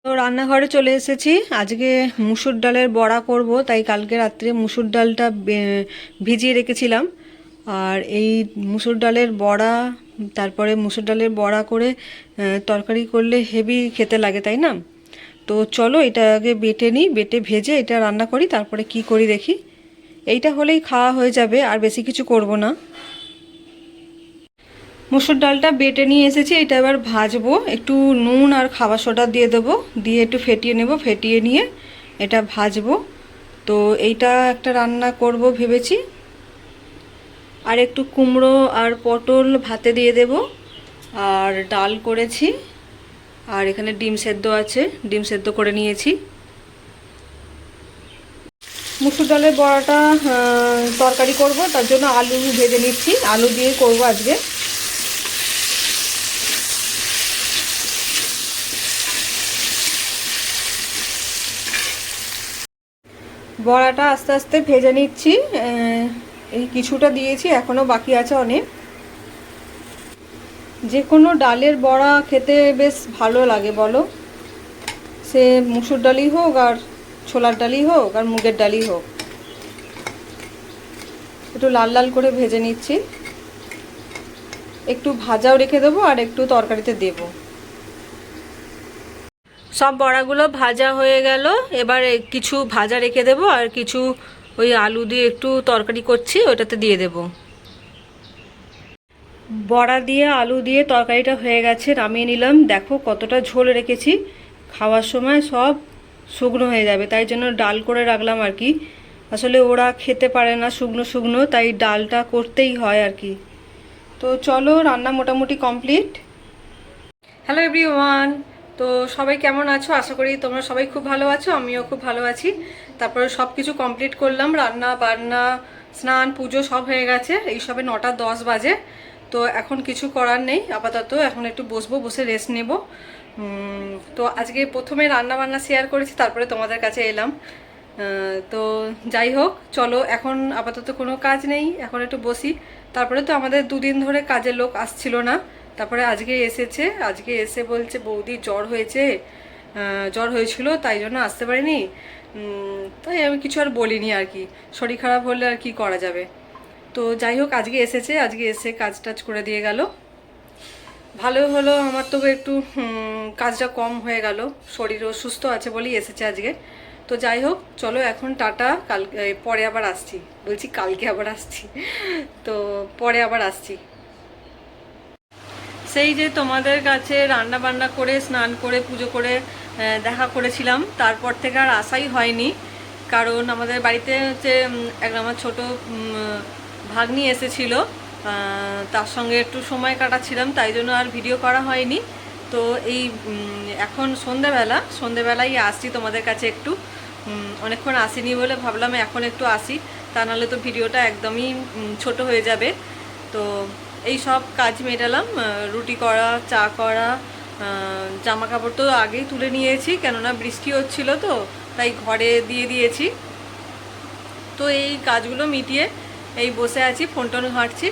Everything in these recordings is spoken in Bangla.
তো রান্নাঘরে চলে এসেছি। আজকে মুসুর ডালের বড়া করব, তাই কালকে রাত্রে মুসুর ডালটা ভিজিয়ে রেখেছিলাম। আর এই মুসুর ডালের বড়া, তারপরে মুসুর ডালের বড়া করে তরকারি করলে হেভি খেতে লাগে, তাই না? তো চলো এটা আগে বেটে নিই, বেটে ভেজে এটা রান্না করি, তারপরে কি করি দেখি। এইটা হলেই খাওয়া হয়ে যাবে, আর বেশি কিছু করব না। মুসুর ডালটা বেটে নিয়ে এসেছি, এটা এবার ভাজবো। একটু নুন আর খাবার সোডা দিয়ে দেবো, দিয়ে একটু ফেটিয়ে নেব, ফেটিয়ে নিয়ে এটা ভাজবো। তো এইটা একটা রান্না করব ভেবেছি। আর একটু কুমড়ো আর পটল ভাতে দিয়ে দেব। আর ডাল করেছি, আর এখানে ডিম সেদ্ধ আছে, ডিম সেদ্ধ করে নিয়েছি। মুসুর ডালের বড়াটা তরকারি করব, তার জন্য আলু ভেজে নিচ্ছি, আলু দিয়ে করব আজকে। বড়াটা আস্তে আস্তে ভেজে নিচ্ছি। এই কিছুটা দিয়েছি, এখনও বাকি আছে অনেক। যে কোনো ডালের বড়া খেতে বেশ ভালো লাগে বলো, সে মুসুর ডালই হোক আর ছোলার ডালই হোক আর মুগের ডালই হোক। একটু লাল লাল করে ভেজে নিচ্ছি, একটু ভাজাও রেখে দেবো আর একটু তরকারিতে দেব। সব বড়াগুলো ভাজা হয়ে গেল, এবার কিছু ভাজা রেখে দেবো আর কিছু ওই আলু দিয়ে একটু তরকারি করছি, ওটাতে দিয়ে দেব। বড়া দিয়ে আলু দিয়ে তরকারিটা হয়ে গেছে, নামিয়ে নিলাম। দেখো কতটা ঝোল রেখেছি, খাওয়ার সময় সব শুকনো হয়ে যাবে, তাই জন্য ডাল করে রাখলাম আর কি। আসলে ওরা খেতে পারে না শুকনো শুকনো, তাই ডালটা করতেই হয় আর কি। তো চলো, রান্না মোটামুটি কমপ্লিট। হ্যালো এভরিওয়ান, তো সবাই কেমন আছো? আশা করি তোমরা সবাই খুব ভালো আছো, আমিও খুব ভালো আছি। তারপরে সব কিছু কমপ্লিট করলাম, রান্না বান্না স্নান পুজো সব হয়ে গেছে। এই সবে 9টা 10 বাজে। তো এখন কিছু করার নেই, আপাতত এখন একটু বসবো, বসে রেস্ট নেব। তো আজকে প্রথমে রান্না বান্না শেয়ার করেছি, তারপরে তোমাদের কাছে এলাম। তো যাই হোক, চলো এখন আপাতত কোনো কাজ নেই, এখন একটু বসি। তারপরে তো আমাদের দুদিন ধরে কাজের লোক আসছিল না, তারপরে আজকে এসেছে। আজকে এসে বলছে বৌদি জ্বর হয়েছে, জ্বর হয়েছিল তাই জন্য আসতে পারিনি। তাই আমি কিছু আর বলিনি আর কি, শরীর খারাপ হলে আর কি করা যাবে। তো যাই হোক, আজকে এসেছে, আজকে এসে কাজ টাজ করে দিয়ে গেল। ভালো হলো, আমার তো একটু কাজটা কম হয়ে গেল, শরীরও সুস্থ আছে বলেই এসেছে আজকে। তো যাই হোক, চলো এখন টাটা, কালকে পরে আবার আসছি। বলছি কালকে আবার আসছি, তো পরে আবার আসছি। সেই যে তোমাদের কাছে রান্না বান্না করে স্নান করে পুজো করে দেখা করেছিলাম, তারপর থেকে আর আসাই হয়নি। কারণ আমাদের বাড়িতে হচ্ছে আমার ছোট ভাগ্নি এসেছিল, তার সঙ্গে একটু সময় কাটাচ্ছিলাম, তাই জন্য আর ভিডিও করা হয়নি। তো এই এখন সন্ধেবেলায় আসছি তোমাদের কাছে একটু। অনেকক্ষণ আসিনি বলে ভাবলাম এখন একটু আসি, তা নাহলে তো ভিডিওটা একদমই ছোট হয়ে যাবে। তো এই সব কাজ মেটালাম, রুটি করা, চা করা, জামা কাপড় তো আগেই তুলে নিয়েছি, কেননা বৃষ্টি হচ্ছিল তো, তাই ঘরে দিয়ে দিয়েছি। তো এই কাজগুলো মিটিয়ে এই বসে আছি, ফোন টোন ঘাঁটছি।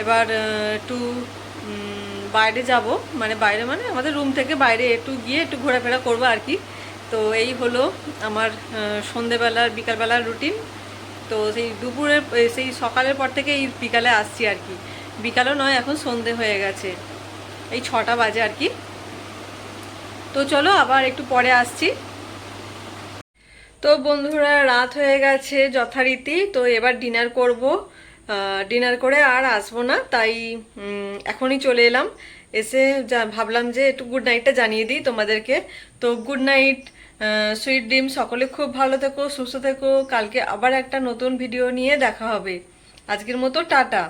এবার একটু বাইরে যাব, মানে বাইরে মানে আমাদের রুম থেকে বাইরে একটু গিয়ে একটু ঘোরাফেরা করবো আর কি। তো এই হলো আমার সন্ধেবেলার বিকালবেলার রুটিন। তো সেই দুপুরের সেই সকালের পর থেকে এই বিকালে আসছি আর কি। বিকালও নয়, এখন সন্ধে হয়ে গেছে, এই 6টা বাজে আর কি। তো চলো আবার একটু পরে আসছি। তো বন্ধুরা, রাত হয়ে গেছে যথারীতি, তো এবার ডিনার করব। ডিনার করে আর আসবো না, তাই এখনই চলে এলাম। এসে ভাবলাম যে একটু গুড নাইটটা জানিয়ে দিই তোমাদেরকে। তো গুড নাইট, সুইট ড্রিম, সকলে খুব ভালো থেকো, সুস্থ থেকো। কালকে আবার একটা নতুন ভিডিও নিয়ে দেখা হবে। আজকের মতো টাটা।